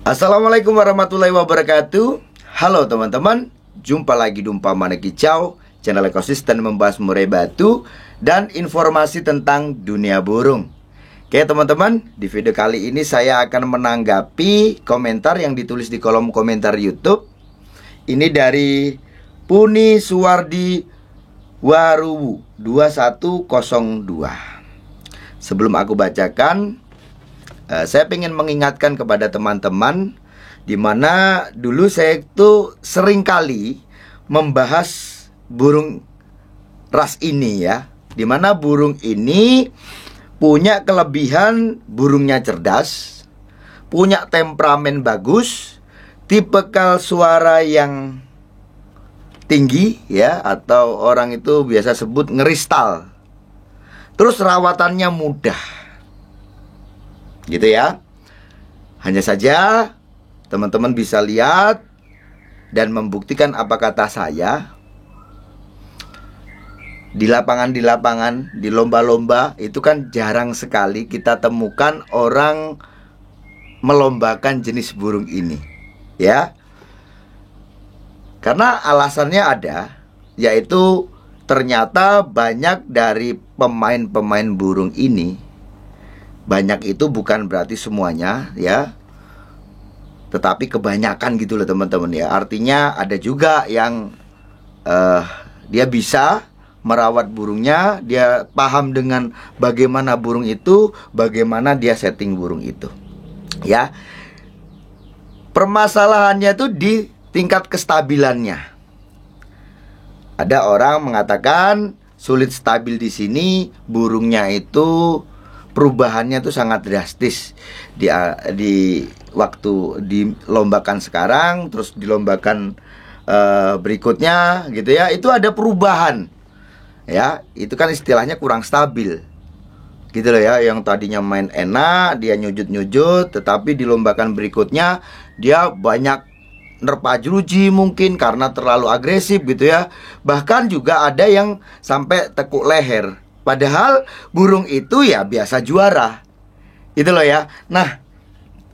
Assalamualaikum warahmatullahi wabarakatuh. Halo teman-teman, jumpa lagi di Umpama Kicau, channel ekosistem membahas murai batu dan informasi tentang dunia burung. Oke teman-teman, di video kali ini saya akan menanggapi komentar yang ditulis di kolom komentar YouTube. Ini dari Puni Suwardi Waruwu 2102. Sebelum aku bacakan, saya ingin mengingatkan kepada teman-teman dimana dulu saya itu sering kali membahas burung ras ini ya, dimana burung ini punya kelebihan burungnya cerdas, punya temperamen bagus, tipikal suara yang tinggi ya, atau orang itu biasa sebut ngeristal. Terus rawatannya mudah, gitu ya. Hanya saja teman-teman bisa lihat dan membuktikan apa kata saya. Di lapangan, di lomba-lomba itu kan jarang sekali kita temukan orang melombakan jenis burung ini, ya. Karena alasannya ada, yaitu ternyata banyak dari pemain-pemain burung ini, banyak itu bukan berarti semuanya ya, tetapi kebanyakan gitu loh teman-teman ya. Artinya ada juga yang dia bisa merawat burungnya, dia paham dengan bagaimana burung itu, bagaimana dia setting burung itu ya. Permasalahannya itu di tingkat kestabilannya. Ada orang mengatakan sulit stabil di sini, burungnya itu perubahannya tuh sangat drastis di waktu dilombakan sekarang, terus dilombakan berikutnya gitu ya. Itu ada perubahan ya, itu kan istilahnya kurang stabil gitu loh ya. Yang tadinya main enak, dia nyujut-nyujut, tetapi dilombakan berikutnya dia banyak nerpa jeruji mungkin karena terlalu agresif gitu ya. Bahkan juga ada yang sampai tekuk leher, padahal burung itu ya biasa juara, gitu loh ya. Nah,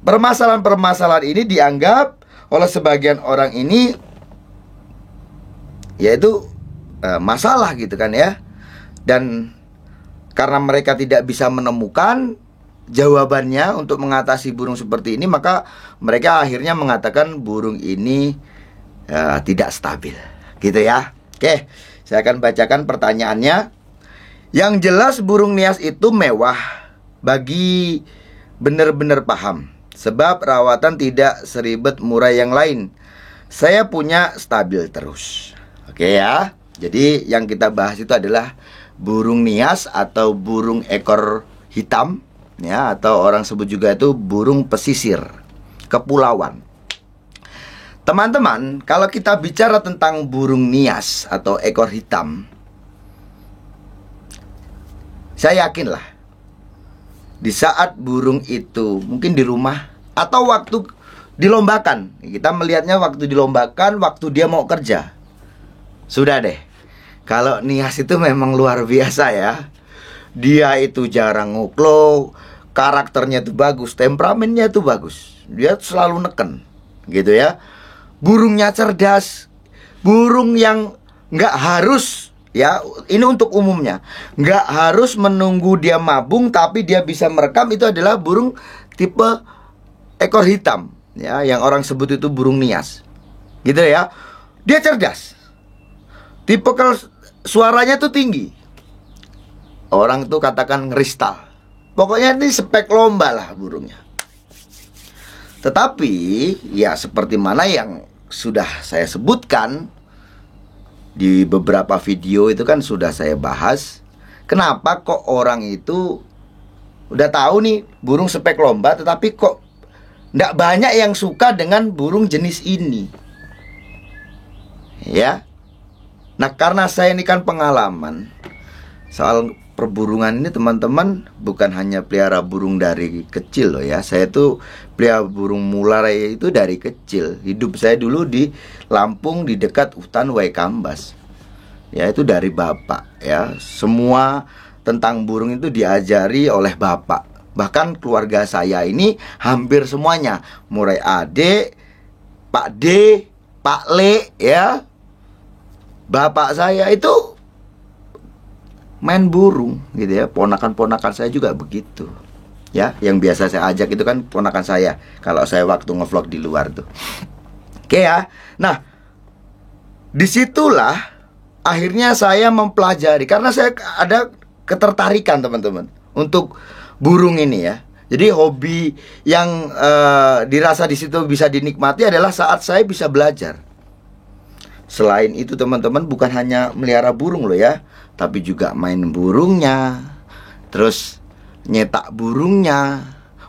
permasalahan-permasalahan ini dianggap oleh sebagian orang ini yaitu masalah gitu kan ya. Dan karena mereka tidak bisa menemukan jawabannya untuk mengatasi burung seperti ini, maka mereka akhirnya mengatakan burung ini tidak stabil, gitu ya. Oke, saya akan bacakan pertanyaannya. Yang jelas burung Nias itu mewah bagi benar-benar paham, sebab rawatan tidak seribet murai yang lain. Saya punya stabil terus. Oke ya. Jadi yang kita bahas itu adalah burung Nias atau burung ekor hitam ya, atau orang sebut juga itu burung pesisir kepulauan. Teman-teman, kalau kita bicara tentang burung Nias atau ekor hitam, saya yakin lah, di saat burung itu mungkin di rumah atau waktu dilombakan, kita melihatnya waktu dilombakan, waktu dia mau kerja, sudah deh. Kalau Nias itu memang luar biasa ya. Dia itu jarang nguklo, karakternya itu bagus, temperamennya itu bagus, dia selalu neken gitu ya. Burungnya cerdas, burung yang nggak harus ya, ini untuk umumnya, nggak harus menunggu dia mabung, tapi dia bisa merekam. Itu adalah burung tipe ekor hitam ya, yang orang sebut itu burung Nias, gitu ya. Dia cerdas, tipe suaranya tuh tinggi, orang tuh katakan ngeristal. Pokoknya ini spek lomba lah burungnya. Tetapi ya seperti mana yang sudah saya sebutkan di beberapa video itu kan sudah saya bahas, kenapa kok orang itu udah tahu nih burung spek lomba, tetapi kok nggak banyak yang suka dengan burung jenis ini ya. Nah, karena saya ini kan pengalaman soal perburungan ini teman-teman, bukan hanya pelihara burung dari kecil loh ya. Saya tuh pelihara burung murai itu dari kecil. Hidup saya dulu di Lampung, di dekat hutan Waikambas ya, itu dari bapak ya. Semua tentang burung itu diajari oleh bapak. Bahkan keluarga saya ini hampir semuanya, mulai adik, Pak D, Pak Le, ya, bapak saya itu main burung gitu ya. Ponakan-ponakan saya juga begitu. Ya, yang biasa saya ajak itu kan ponakan saya kalau saya waktu ngevlog di luar tuh. Oke ya. Nah, disitulah akhirnya saya mempelajari, karena saya ada ketertarikan teman-teman untuk burung ini ya. Jadi hobi yang dirasa di situ bisa dinikmati adalah saat saya bisa belajar. Selain itu teman-teman, bukan hanya melihara burung loh ya, tapi juga main burungnya, terus nyetak burungnya.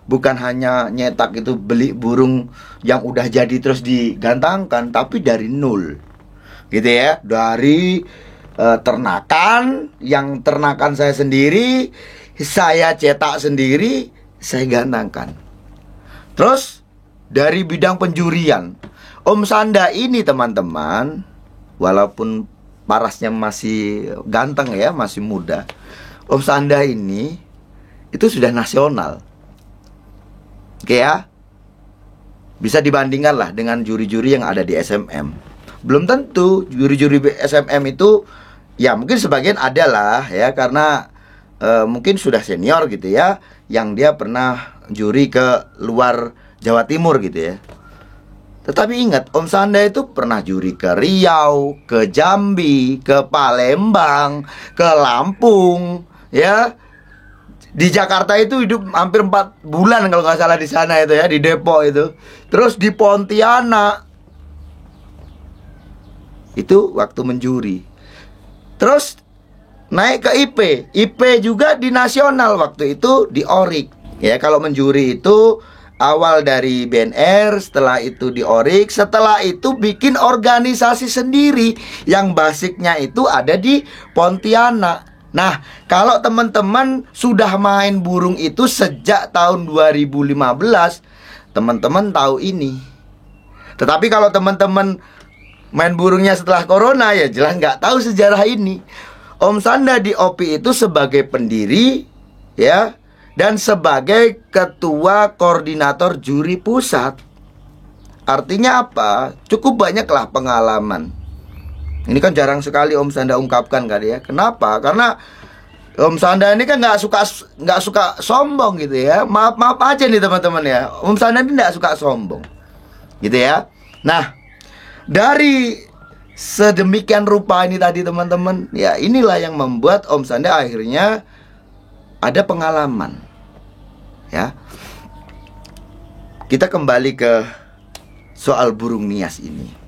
Bukan hanya nyetak itu beli burung yang udah jadi terus digantangkan, tapi dari nol gitu ya. Dari ternakan, yang ternakan saya sendiri, saya cetak sendiri, saya gantangkan. Terus dari bidang penjurian, Om Sanda ini teman-teman, walaupun parasnya masih ganteng ya, masih muda, Om Sanda ini itu sudah nasional. Oke ya, bisa dibandingkan lah dengan juri-juri yang ada di SMM. Belum tentu juri-juri SMM itu, ya mungkin sebagian ada lah ya, karena mungkin sudah senior gitu ya, yang dia pernah juri ke luar Jawa Timur gitu ya. Tetapi ingat, Om Sanda itu pernah juri ke Riau, ke Jambi, ke Palembang, ke Lampung, ya. Di Jakarta itu hidup hampir 4 bulan kalau nggak salah di sana itu ya, di Depok itu. Terus di Pontianak. Itu waktu menjuri. Terus naik ke IP. IP juga di nasional waktu itu, di Orik. Ya, kalau menjuri itu awal dari BNR, setelah itu di Orik, setelah itu bikin organisasi sendiri yang basicnya itu ada di Pontianak. Nah, kalau teman-teman sudah main burung itu sejak tahun 2015, teman-teman tahu ini. Tetapi kalau teman-teman main burungnya setelah corona, ya jelas nggak tahu sejarah ini. Om Sanda di OPI itu sebagai pendiri, ya, dan sebagai ketua koordinator juri pusat. Artinya apa? Cukup banyaklah pengalaman. Ini kan jarang sekali Om Sanda ungkapkan kan ya. Kenapa? Karena Om Sanda ini kan nggak suka sombong gitu ya. Maaf aja nih teman-teman ya. Om Sanda ini nggak suka sombong, gitu ya. Nah, dari sedemikian rupa ini tadi teman-teman, ya inilah yang membuat Om Sanda akhirnya ada pengalaman. Ya. Kita kembali ke soal burung nias ini.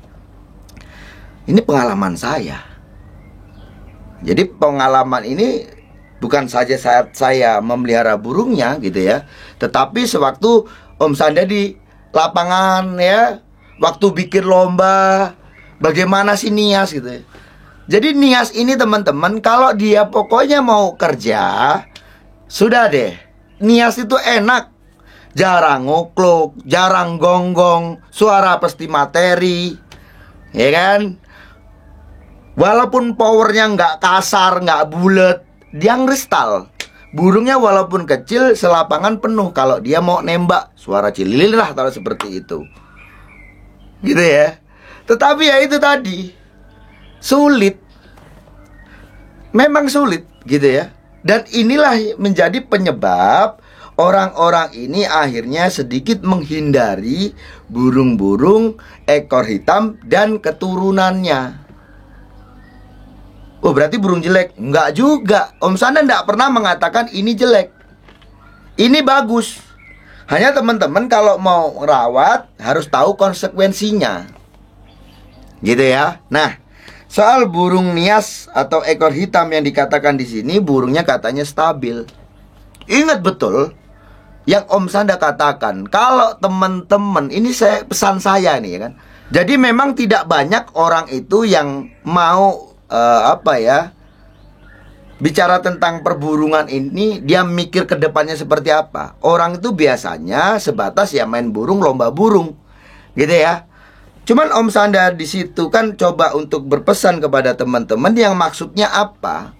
Ini pengalaman saya. Jadi pengalaman ini bukan saja saat saya memelihara burungnya gitu ya, tetapi sewaktu Om Sanda di lapangan ya, waktu bikin lomba, bagaimana sih nias gitu ya. Jadi nias ini teman-teman, kalau dia pokoknya mau kerja, sudah deh, nias itu enak. Jarang ngoklok, jarang gonggong, suara pasti materi, ya kan? Walaupun powernya nggak kasar, nggak bulat, dia ngeristal. Burungnya walaupun kecil, selapangan penuh. Kalau dia mau nembak, suara cililin lah, taruh seperti itu. Gitu ya. Tetapi ya itu tadi, sulit. Memang sulit gitu ya. Dan inilah menjadi penyebab orang-orang ini akhirnya sedikit menghindari burung-burung ekor hitam dan keturunannya. Oh, berarti burung jelek? Enggak juga. Om Sanda enggak pernah mengatakan ini jelek, ini bagus. Hanya teman-teman kalau mau rawat harus tahu konsekuensinya, gitu ya. Nah, soal burung nias atau ekor hitam yang dikatakan di sini, burungnya katanya stabil. Ingat betul yang Om Sanda katakan. Kalau teman-teman, ini pesan saya nih ya kan. Jadi memang tidak banyak orang itu yang mau bicara tentang perburungan ini, dia mikir ke depannya seperti apa. Orang itu biasanya sebatas ya main burung, lomba burung, gitu ya. Cuman Om Sanda di situ kan coba untuk berpesan kepada teman-teman yang maksudnya apa.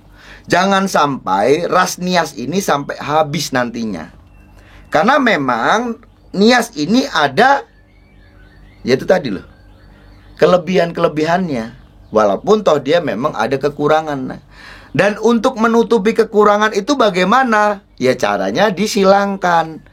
Jangan sampai ras nias ini sampai habis nantinya. Karena memang Nias ini ada, yaitu tadi loh, kelebihan-kelebihannya. Walaupun toh dia memang ada kekurangan. Nah, dan untuk menutupi kekurangan itu bagaimana? Ya caranya disilangkan.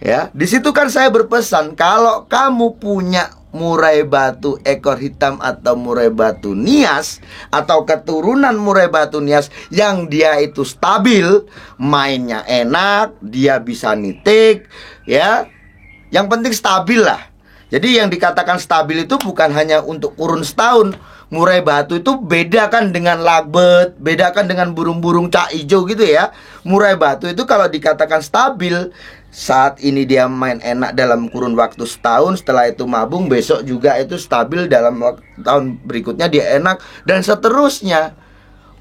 Ya, di situ kan saya berpesan, kalau kamu punya murai batu ekor hitam atau murai batu Nias atau keturunan murai batu Nias yang dia itu stabil, mainnya enak, dia bisa nitik, ya. Yang penting stabil lah. Jadi yang dikatakan stabil itu bukan hanya untuk kurun setahun. Murai batu itu beda kan dengan lagbet, beda kan dengan burung-burung cak ijo gitu ya. Murai batu itu kalau dikatakan stabil, saat ini dia main enak dalam kurun waktu setahun, setelah itu mabung, besok juga itu stabil, dalam tahun berikutnya dia enak, dan seterusnya.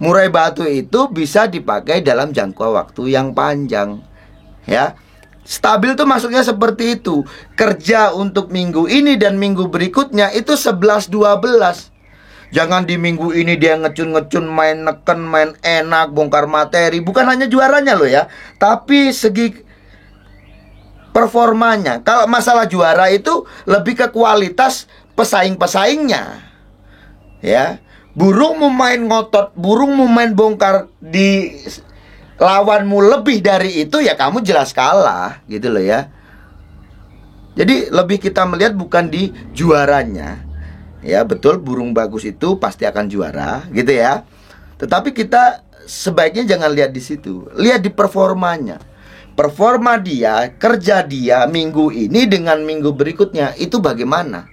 Murai batu itu bisa dipakai dalam jangka waktu yang panjang, ya. Stabil itu maksudnya seperti itu. Kerja untuk minggu ini dan minggu berikutnya itu 11-12. Jangan di minggu ini dia ngecun-ngecun, main neken, main enak, bongkar materi. Bukan hanya juaranya loh ya, tapi segi performanya. Kalau masalah juara itu lebih ke kualitas pesaing-pesaingnya. Ya, burung mau main ngotot, burung mau main bongkar di lawanmu lebih dari itu, ya kamu jelas kalah gitu loh ya. Jadi lebih kita melihat bukan di juaranya. Ya betul, burung bagus itu pasti akan juara gitu ya. Tetapi kita sebaiknya jangan lihat di situ, lihat di performanya. Performa dia, kerja dia minggu ini dengan minggu berikutnya itu bagaimana.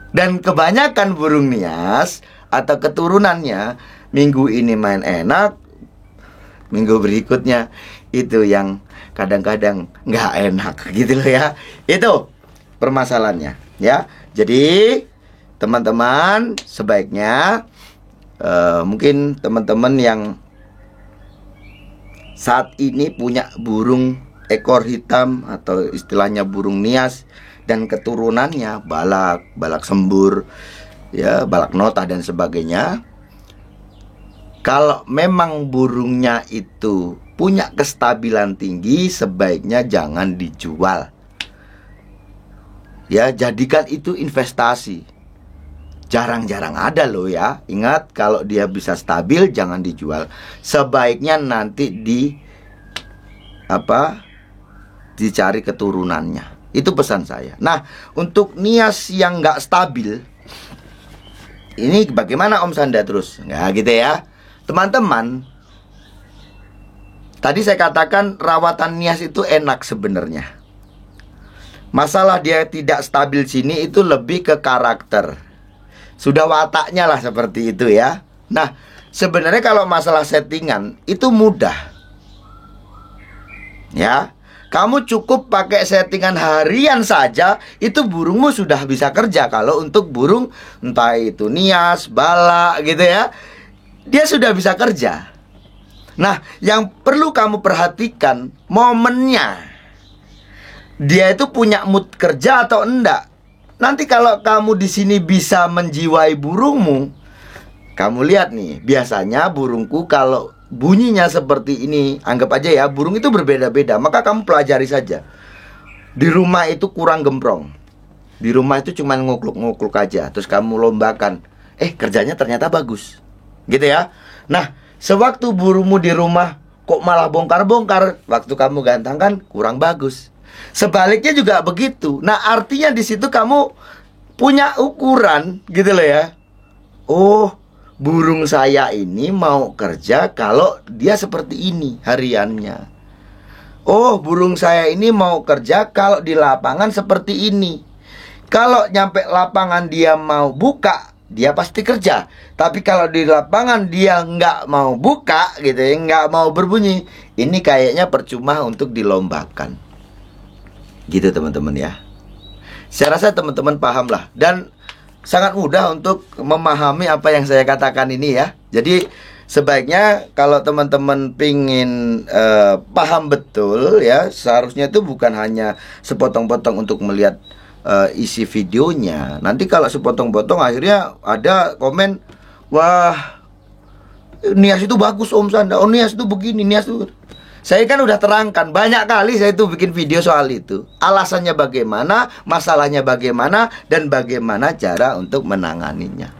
Dan kebanyakan burung Nias atau keturunannya minggu ini main enak, minggu berikutnya itu yang kadang-kadang nggak enak gitu loh ya. Itu permasalahannya ya. Jadi teman-teman sebaiknya mungkin teman-teman yang saat ini punya burung ekor hitam atau istilahnya burung Nias dan keturunannya balak, balak sembur, ya, balak nota dan sebagainya. Kalau memang burungnya itu punya kestabilan tinggi, sebaiknya jangan dijual. Ya, jadikan itu investasi. Jarang-jarang ada loh ya. Ingat, kalau dia bisa stabil jangan dijual. Sebaiknya nanti dicari keturunannya. Itu pesan saya. Nah, untuk Nias yang nggak stabil, ini bagaimana Om Sanda terus? Nah gitu ya. Teman-teman, tadi saya katakan rawatan Nias itu enak sebenarnya. Masalah dia tidak stabil sini itu lebih ke karakter. Sudah wataknya lah seperti itu ya. Nah, sebenarnya kalau masalah settingan itu mudah. Ya, kamu cukup pakai settingan harian saja, itu burungmu sudah bisa kerja. Kalau untuk burung entah itu Nias, balak gitu ya, dia sudah bisa kerja. Nah, yang perlu kamu perhatikan momennya. Dia itu punya mood kerja atau enggak. Nanti kalau kamu di sini bisa menjiwai burungmu, kamu lihat nih, biasanya burungku kalau bunyinya seperti ini, anggap aja ya, burung itu berbeda-beda. Maka kamu pelajari saja. Di rumah itu kurang gemprong, di rumah itu cuma ngukluk-ngukluk aja, terus kamu lombakan, kerjanya ternyata bagus, gitu ya. Nah, sewaktu burungmu di rumah kok malah bongkar-bongkar, waktu kamu gantangkan kurang bagus. Sebaliknya juga begitu. Nah, artinya di situ kamu punya ukuran gitu loh ya. Oh, burung saya ini mau kerja kalau dia seperti ini hariannya. Oh, burung saya ini mau kerja kalau di lapangan seperti ini. Kalau nyampe lapangan dia mau buka, dia pasti kerja. Tapi kalau di lapangan dia nggak mau buka gitu ya, nggak mau berbunyi, ini kayaknya percuma untuk dilombakan. Gitu teman-teman ya. Saya rasa teman-teman paham lah. Dan sangat mudah untuk memahami apa yang saya katakan ini ya. Jadi sebaiknya kalau teman-teman pingin paham betul ya, seharusnya itu bukan hanya sepotong-potong untuk melihat isi videonya. Nanti kalau sepotong-potong akhirnya ada komen, wah, Nias itu bagus Om Sanda, oh Nias itu begini, Nias itu. Saya kan udah terangkan banyak kali, saya tuh bikin video soal itu. Alasannya bagaimana, masalahnya bagaimana, dan bagaimana cara untuk menanganinya.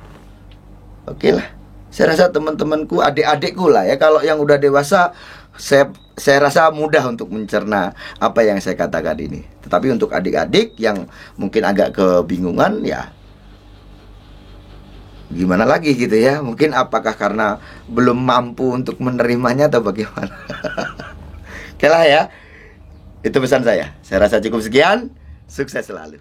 Oke lah. Saya rasa teman-temanku, adik-adikku lah ya, kalau yang udah dewasa, saya rasa mudah untuk mencerna apa yang saya katakan ini. Tetapi untuk adik-adik yang mungkin agak kebingungan, ya gimana lagi gitu ya. Mungkin apakah karena belum mampu untuk menerimanya atau bagaimana. Oke lah ya. Itu pesan saya. Saya rasa cukup sekian. Sukses selalu.